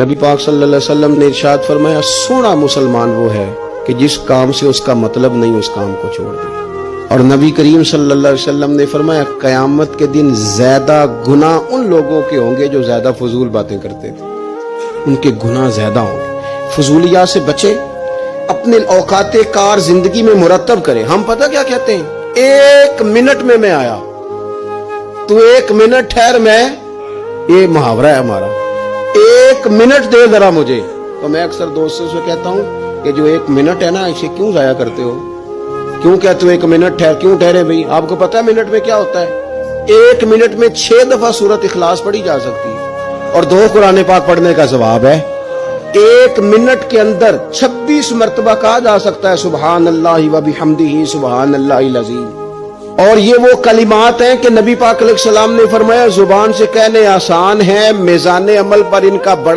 نبی پاک صلی اللہ علیہ وسلم نے ارشاد فرمایا سونا مسلمان وہ ہے کہ جس کام سے اس کا مطلب نہیں اس کام کو چھوڑ دے۔ اور نبی کریم صلی اللہ علیہ وسلم نے فرمایا قیامت کے دن زیادہ گناہ ان لوگوں کے ہوں گے جو زیادہ فضول باتیں کرتے تھے، ان کے گناہ زیادہ ہوں گے۔ فضولیات سے بچے، اپنے اوقات کار زندگی میں مرتب کریں۔ ہم پتہ کیا کہتے ہیں، 1 منٹ میں آیا، تو 1 منٹ ٹھہر، میں یہ محاورہ ہے ہمارا، 1 منٹ دے ذرا مجھے۔ تو میں اکثر دوستوں سے کہتا ہوں کہ جو 1 منٹ ہے نا اسے کیوں ضائع کرتے ہو، کیوں کہتے ہو 1 منٹ ٹھہر، کیوں ٹھہرے بھائی؟ آپ کو پتا ہے منٹ میں کیا ہوتا ہے؟ 1 منٹ میں 6 دفعہ سورۃ اخلاص پڑھی جا سکتی ہے اور 2 قرآن پاک پڑھنے کا ثواب ہے۔ 1 منٹ کے اندر 26 مرتبہ کہا جا سکتا ہے سبحان اللہ و بحمدہ سبحان اللہ العظیم۔ اور یہ وہ کلمات ہیں کہ نبی پاک علیہ السلام نے فرمایا زبان سے کہنے آسان ہیں، میزان عمل پر ان کا بڑا